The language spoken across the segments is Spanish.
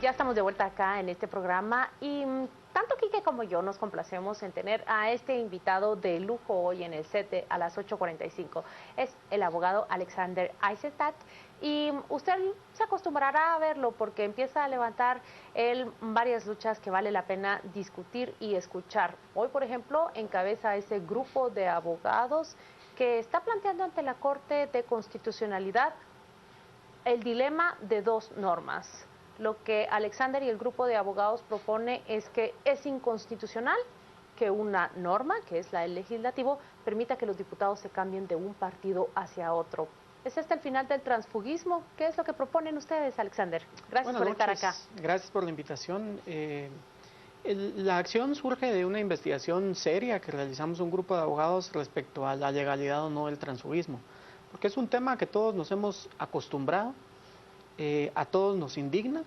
Ya estamos de vuelta acá en este programa y tanto Quique como yo nos complacemos en tener a este invitado de lujo hoy en el set a las 8:45. Es el abogado Alexander Eisenstadt y usted se acostumbrará a verlo porque empieza a levantar él varias luchas que vale la pena discutir y escuchar. Hoy, por ejemplo, encabeza ese grupo de abogados que está planteando ante la Corte de Constitucionalidad el dilema de dos normas. Lo que Alexander y el grupo de abogados propone es que es inconstitucional que una norma, que es la del legislativo, permita que los diputados se cambien de un partido hacia otro. ¿Es este el final del transfugismo? ¿Qué es lo que proponen ustedes, Alexander? Gracias por estar acá. Gracias por la invitación. La acción surge de una investigación seria que realizamos un grupo de abogados respecto a la legalidad o no del transfugismo, porque es un tema que todos nos hemos acostumbrado, a todos nos indigna,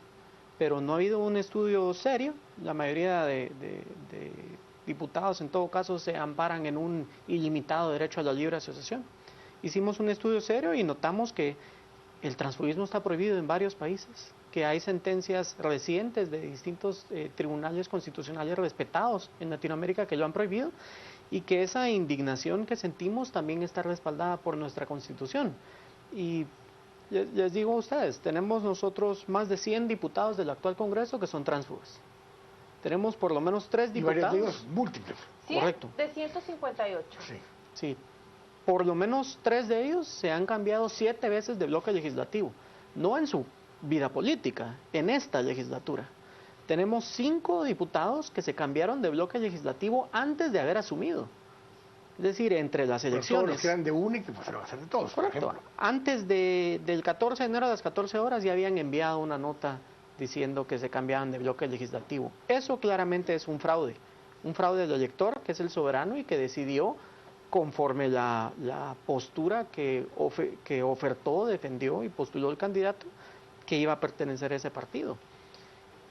pero no ha habido un estudio serio. La mayoría de diputados en todo caso se amparan en un ilimitado derecho a la libre asociación. Hicimos un estudio serio y notamos que el transfugismo está prohibido en varios países, que hay sentencias recientes de distintos tribunales constitucionales respetados en Latinoamérica que lo han prohibido, y que esa indignación que sentimos también está respaldada por nuestra Constitución. Y les digo a ustedes, tenemos nosotros más de 100 diputados del actual Congreso que son tránsfugas. Tenemos por lo menos 3 diputados. Y varios de ellos múltiples. Correcto. De 158. Sí. Sí. Por lo menos 3 de ellos se han cambiado 7 veces de bloque legislativo. No en su vida política, en esta legislatura. Tenemos 5 diputados que se cambiaron de bloque legislativo antes de haber asumido. Es decir, entre las elecciones. Pero todos los que eran de UNE, que pues se lo va a hacer de todos. Correcto. Antes del 14 de enero a las 14 horas ya habían enviado una nota diciendo que se cambiaban de bloque legislativo. Eso claramente es un fraude del elector, que es el soberano y que decidió, conforme la postura que ofertó, defendió y postuló el candidato, que iba a pertenecer a ese partido.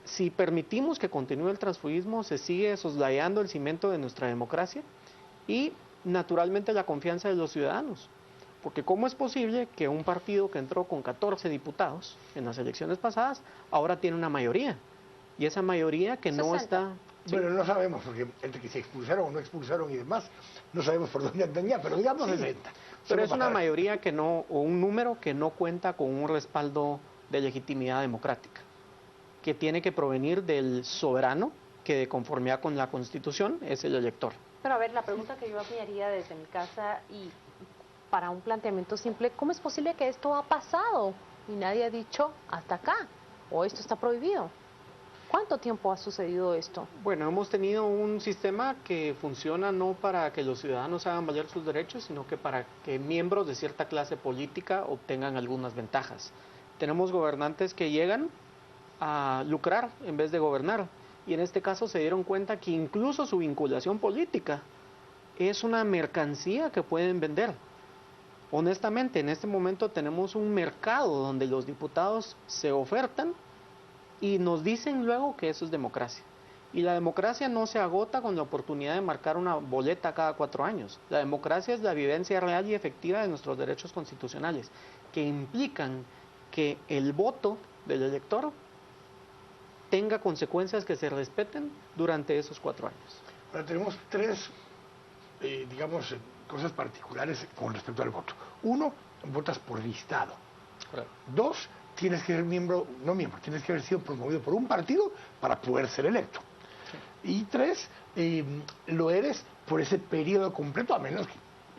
Si permitimos que continúe el transfugismo, se sigue soslayando el cimiento de nuestra democracia y naturalmente la confianza de los ciudadanos. Porque ¿cómo es posible que un partido que entró con 14 diputados en las elecciones pasadas ahora tiene una mayoría? Y esa mayoría que 60. no está... Sí. Bueno, no sabemos, porque entre que se expulsaron o no expulsaron y demás, no sabemos por dónde andan ya, pero digamos 60. Pero es una mayoría que no, o un número que no cuenta con un respaldo de legitimidad democrática, que tiene que provenir del soberano, que de conformidad con la Constitución es el elector. Pero a ver, la pregunta que yo me haría desde mi casa y para un planteamiento simple, ¿cómo es posible que esto ha pasado y nadie ha dicho hasta acá o esto está prohibido? ¿Cuánto tiempo ha sucedido esto? Bueno, hemos tenido un sistema que funciona no para que los ciudadanos hagan valer sus derechos, sino que para que miembros de cierta clase política obtengan algunas ventajas. Tenemos gobernantes que llegan a lucrar en vez de gobernar, y en este caso se dieron cuenta que incluso su vinculación política es una mercancía que pueden vender. Honestamente, en este momento tenemos un mercado donde los diputados se ofertan y nos dicen luego que eso es democracia. Y la democracia no se agota con la oportunidad de marcar una boleta cada 4 años. La democracia es la vivencia real y efectiva de nuestros derechos constitucionales, que implican que el voto del elector tenga consecuencias que se respeten durante esos 4 años. Ahora tenemos 3, digamos, cosas particulares con respecto al voto. 1, votas por listado. Correcto. 2, tienes que ser tienes que haber sido promovido por un partido para poder ser electo. Sí. Y 3, lo eres por ese periodo completo, a menos que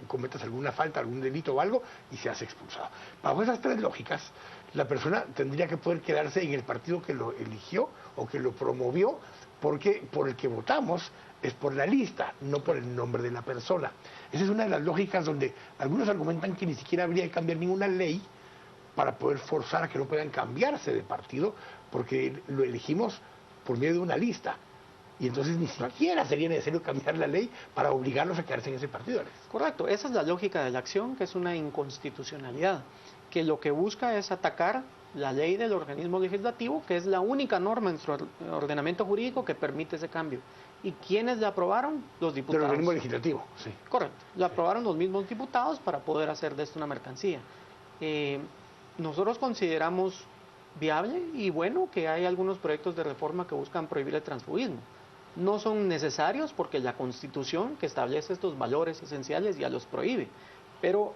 cometas alguna falta, algún delito o algo, y seas expulsado. Bajo esas 3 lógicas, la persona tendría que poder quedarse en el partido que lo eligió o que lo promovió, porque por el que votamos es por la lista, no por el nombre de la persona. Esa es una de las lógicas donde algunos argumentan que ni siquiera habría que cambiar ninguna ley para poder forzar a que no puedan cambiarse de partido, porque lo elegimos por medio de una lista. Y entonces ni siquiera sería necesario cambiar la ley para obligarlos a quedarse en ese partido. Correcto, esa es la lógica de la acción, que es una inconstitucionalidad, que lo que busca es atacar la ley del organismo legislativo, que es la única norma en nuestro ordenamiento jurídico que permite ese cambio. ¿Y quiénes la aprobaron? Los diputados. Del organismo legislativo, sí. Correcto, la aprobaron los mismos diputados para poder hacer de esto una mercancía. Nosotros consideramos viable y bueno que hay algunos proyectos de reforma que buscan prohibir el transfugismo. No son necesarios porque la Constitución que establece estos valores esenciales ya los prohíbe, pero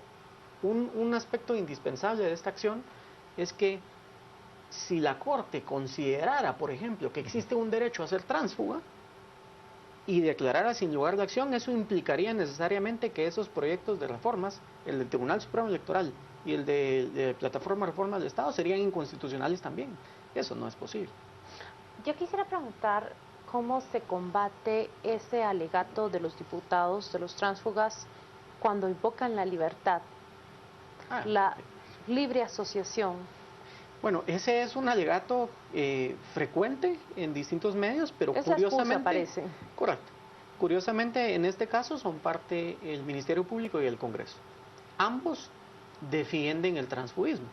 un aspecto indispensable de esta acción es que si la Corte considerara, por ejemplo, que existe un derecho a ser tránsfuga y declarara sin lugar de acción, eso implicaría necesariamente que esos proyectos de reformas, el del Tribunal Supremo Electoral y el de Plataforma Reforma del Estado, serían inconstitucionales también. Eso no es posible. Yo quisiera preguntar cómo se combate ese alegato de los diputados, de los tránsfugas, cuando invocan la libertad, la libre asociación. Bueno, ese es un alegato frecuente en distintos medios, pero esa curiosamente... parece. Correcto. Curiosamente, en este caso son parte el Ministerio Público y el Congreso. Ambos defienden el transfugismo,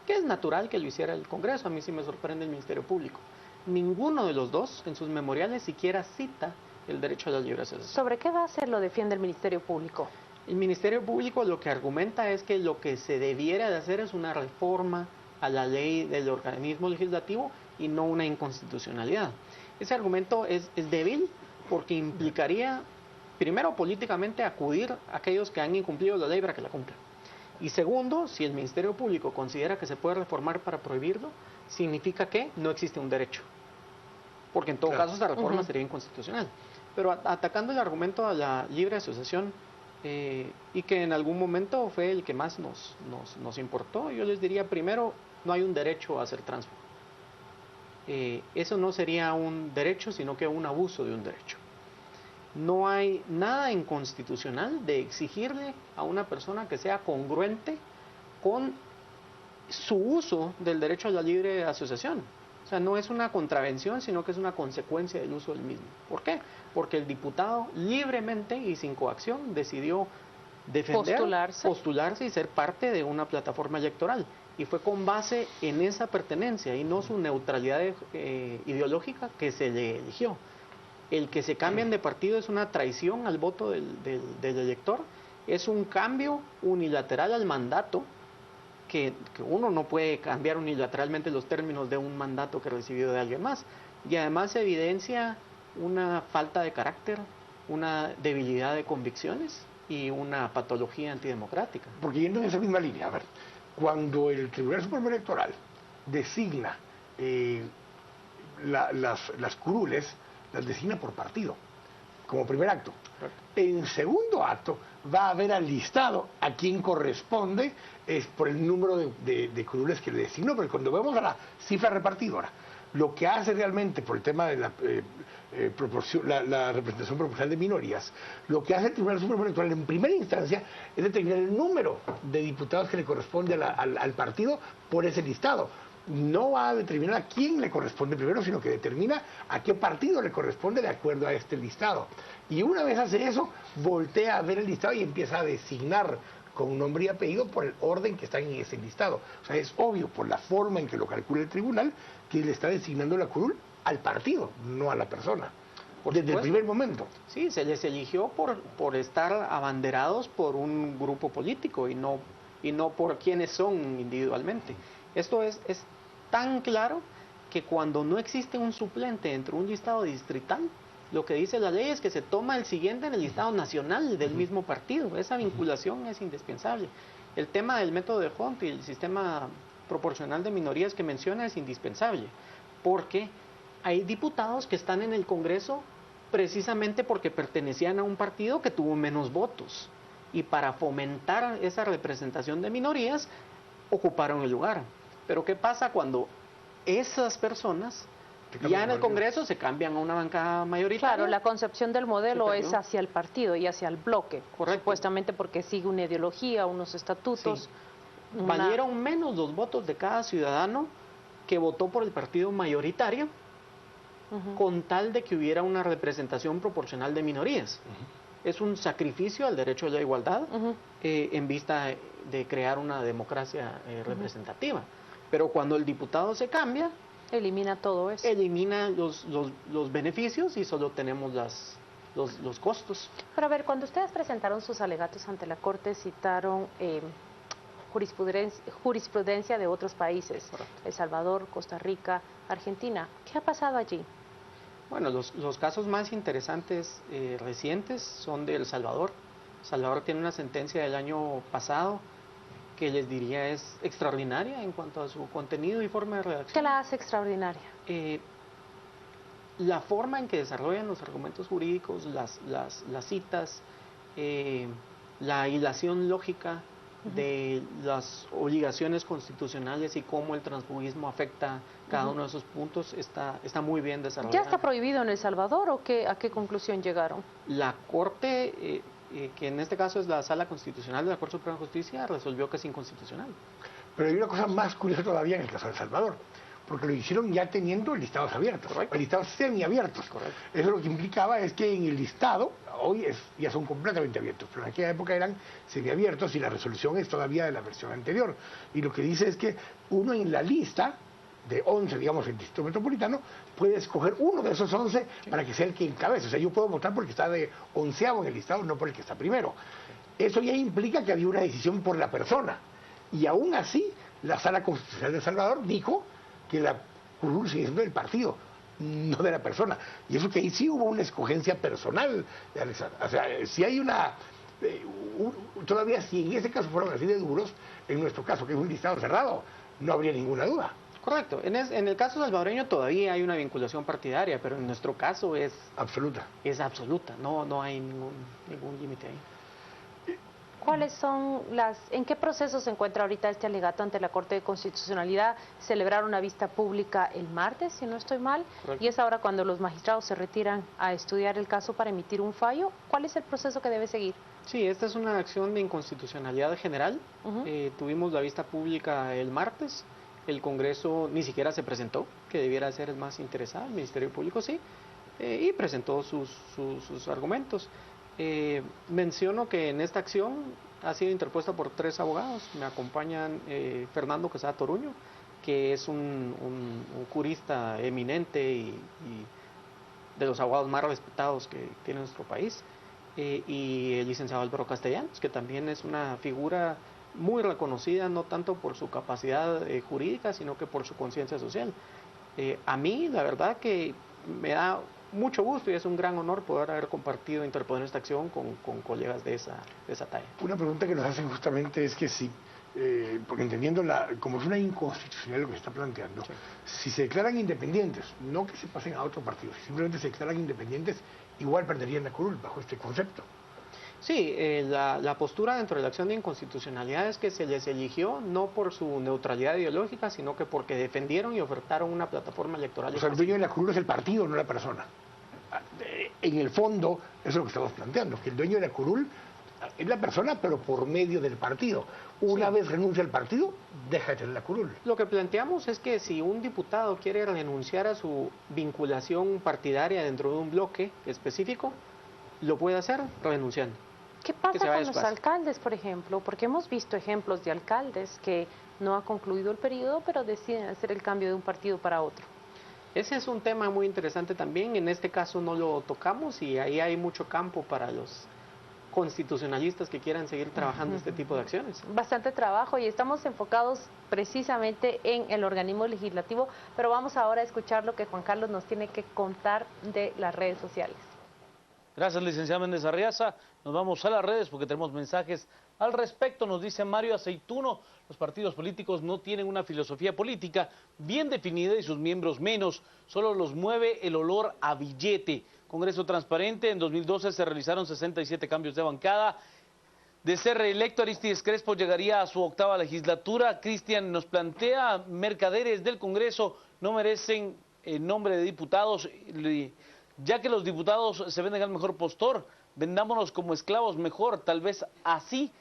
que es natural que lo hiciera el Congreso. A mí sí me sorprende el Ministerio Público. Ninguno de los dos en sus memoriales siquiera cita el derecho a la libre asociación. ¿Sobre qué base lo defiende el Ministerio Público? El Ministerio Público lo que argumenta es que lo que se debiera de hacer es una reforma a la ley del organismo legislativo y no una inconstitucionalidad. Ese argumento es débil porque implicaría, primero, políticamente acudir a aquellos que han incumplido la ley para que la cumplan. Y segundo, si el Ministerio Público considera que se puede reformar para prohibirlo, significa que no existe un derecho. Porque en todo caso esa reforma sería inconstitucional. Pero atacando el argumento a la libre asociación, y que en algún momento fue el que más nos importó, yo les diría primero, no hay un derecho a ser tránsfugo. Eso no sería un derecho, sino que un abuso de un derecho. No hay nada inconstitucional de exigirle a una persona que sea congruente con su uso del derecho a la libre asociación. O sea, no es una contravención, sino que es una consecuencia del uso del mismo. ¿Por qué? Porque el diputado libremente y sin coacción decidió defender, postularse y ser parte de una plataforma electoral. Y fue con base en esa pertenencia y no su neutralidad ideológica que se le eligió. El que se cambien de partido es una traición al voto del elector, es un cambio unilateral al mandato, que uno no puede cambiar unilateralmente los términos de un mandato que ha recibido de alguien más. Y además evidencia una falta de carácter, una debilidad de convicciones y una patología antidemocrática. Porque yendo en esa misma línea, a ver, cuando el Tribunal Supremo Electoral designa las curules, las designa por partido, como primer acto. En segundo acto va a haber al listado a quien corresponde es por el número de curules que le designó, pero cuando vemos a la cifra repartidora, lo que hace realmente por el tema de la representación proporcional de minorías, lo que hace el Tribunal Supremo Electoral en primera instancia es determinar el número de diputados que le corresponde al partido por ese listado. No va a determinar a quién le corresponde primero, sino que determina a qué partido le corresponde de acuerdo a este listado. Y una vez hace eso, voltea a ver el listado y empieza a designar con nombre y apellido por el orden que está en ese listado. O sea, es obvio por la forma en que lo calcula el tribunal que le está designando la curul al partido, no a la persona. Desde el primer momento. Sí, se les eligió por estar abanderados por un grupo político y no por quienes son individualmente. Esto es tan claro que cuando no existe un suplente dentro de un listado distrital, lo que dice la ley es que se toma el siguiente en el listado nacional del mismo partido. Esa vinculación es indispensable. El tema del método de Hunt y el sistema proporcional de minorías que menciona es indispensable, porque hay diputados que están en el Congreso precisamente porque pertenecían a un partido que tuvo menos votos, y para fomentar esa representación de minorías ocuparon el lugar. Pero ¿qué pasa cuando esas personas ya en el Congreso se cambian a una bancada mayoritaria? Claro, la concepción del modelo es hacia el partido y hacia el bloque, correcto, supuestamente porque sigue una ideología, unos estatutos. Sí. Valieron menos los votos de cada ciudadano que votó por el partido mayoritario, con tal de que hubiera una representación proporcional de minorías. Es un sacrificio al derecho a la igualdad en vista de crear una democracia representativa. Pero cuando el diputado se cambia, elimina todo eso. Elimina los beneficios y solo tenemos los costos. Pero a ver, cuando ustedes presentaron sus alegatos ante la Corte, citaron jurisprudencia de otros países, El Salvador, Costa Rica, Argentina. ¿Qué ha pasado allí? Bueno, los casos más interesantes recientes son de El Salvador. El Salvador tiene una sentencia del año pasado que les diría es extraordinaria en cuanto a su contenido y forma de redacción. ¿Qué la hace extraordinaria? La forma en que desarrollan los argumentos jurídicos, las citas, la hilación lógica de las obligaciones constitucionales y cómo el transfugismo afecta cada uno de esos puntos está muy bien desarrollado. ¿Ya está prohibido en El Salvador o a qué conclusión llegaron? La Corte, que en este caso es la Sala Constitucional de la Corte Suprema de Justicia, resolvió que es inconstitucional. Pero hay una cosa más curiosa todavía en el caso de El Salvador, porque lo hicieron ya teniendo listados abiertos, listados semiabiertos. Correcto. Eso lo que implicaba es que en el listado, hoy ya son completamente abiertos, pero en aquella época eran semiabiertos y la resolución es todavía de la versión anterior. Y lo que dice es que uno en la lista de 11, digamos, el Distrito Metropolitano, puede escoger uno de esos 11 para que sea el que encabece. O sea, yo puedo votar porque está de 11avo en el listado, no por el que está primero. Eso ya implica que había una decisión por la persona. Y aún así, la Sala Constitucional de El Salvador dijo que la curul sigue siendo del partido, no de la persona. Y eso que ahí sí hubo una escogencia personal de Alexander. O sea, si hay una... todavía si en ese caso fueron así de duros, en nuestro caso, que es un listado cerrado, no habría ninguna duda. Correcto. En el caso salvadoreño todavía hay una vinculación partidaria, pero en nuestro caso es... absoluta. Es absoluta, no hay ningún límite ahí. ¿Cuáles son en qué proceso se encuentra ahorita este alegato ante la Corte de Constitucionalidad? Celebraron una vista pública el martes, si no estoy mal, y es ahora cuando los magistrados se retiran a estudiar el caso para emitir un fallo. ¿Cuál es el proceso que debe seguir? Sí, esta es una acción de inconstitucionalidad general. Tuvimos la vista pública el martes. El Congreso ni siquiera se presentó, que debiera ser el más interesado, el Ministerio Público sí, y presentó sus argumentos. Menciono que en esta acción ha sido interpuesta por 3 abogados. Me acompañan Fernando Quesada Toruño, que es un jurista eminente y de los abogados más respetados que tiene nuestro país, y el licenciado Álvaro Castellanos, que también es una figura muy reconocida, no tanto por su capacidad jurídica, sino que por su conciencia social. A mí, la verdad que me da mucho gusto y es un gran honor poder haber compartido, interponer esta acción con colegas de esa talla. Una pregunta que nos hacen justamente es que si, porque entendiendo como es una inconstitucional lo que se está planteando, si se declaran independientes, no que se pasen a otro partido, si simplemente se declaran independientes, igual perderían la curul bajo este concepto. Sí, la postura dentro de la acción de inconstitucionalidad es que se les eligió no por su neutralidad ideológica, sino que porque defendieron y ofertaron una plataforma electoral. O sea, el dueño de la curul es el partido, no la persona. En el fondo, eso es lo que estamos planteando, que el dueño de la curul es la persona, pero por medio del partido. Una vez renuncia al partido, deja de tener la curul. Lo que planteamos es que si un diputado quiere renunciar a su vinculación partidaria dentro de un bloque específico, lo puede hacer renunciando. ¿Qué pasa con los alcaldes, por ejemplo? Porque hemos visto ejemplos de alcaldes que no ha concluido el periodo, pero deciden hacer el cambio de un partido para otro. Ese es un tema muy interesante también. En este caso no lo tocamos y ahí hay mucho campo para los constitucionalistas que quieran seguir trabajando este tipo de acciones. Bastante trabajo y estamos enfocados precisamente en el organismo legislativo, pero vamos ahora a escuchar lo que Juan Carlos nos tiene que contar de las redes sociales. Gracias, licenciada Méndez Arriaza. Nos vamos a las redes porque tenemos mensajes al respecto. Nos dice Mario Aceituno, los partidos políticos no tienen una filosofía política bien definida y sus miembros menos, solo los mueve el olor a billete. Congreso transparente, en 2012 se realizaron 67 cambios de bancada. De ser reelecto, Aristides Crespo llegaría a su 8ª legislatura. Cristian nos plantea, mercaderes del Congreso no merecen el nombre de diputados, ya que los diputados se venden al mejor postor, vendámonos como esclavos mejor, tal vez así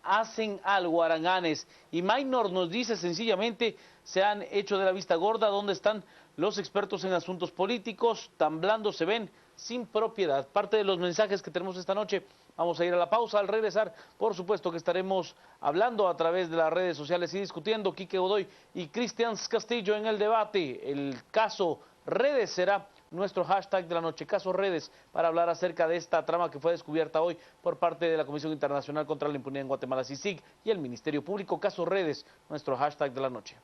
hacen algo, Aranganes. Y Maynor nos dice sencillamente, se han hecho de la vista gorda, ¿dónde están los expertos en asuntos políticos? Tan blandos se ven, sin propiedad. Parte de los mensajes que tenemos esta noche. Vamos a ir a la pausa. Al regresar, por supuesto que estaremos hablando a través de las redes sociales y discutiendo. Quique Godoy y Cristian Castillo en el debate. El caso Redes será nuestro hashtag de la noche, Caso Redes, para hablar acerca de esta trama que fue descubierta hoy por parte de la Comisión Internacional contra la Impunidad en Guatemala, CICIG, y el Ministerio Público. Caso Redes, nuestro hashtag de la noche.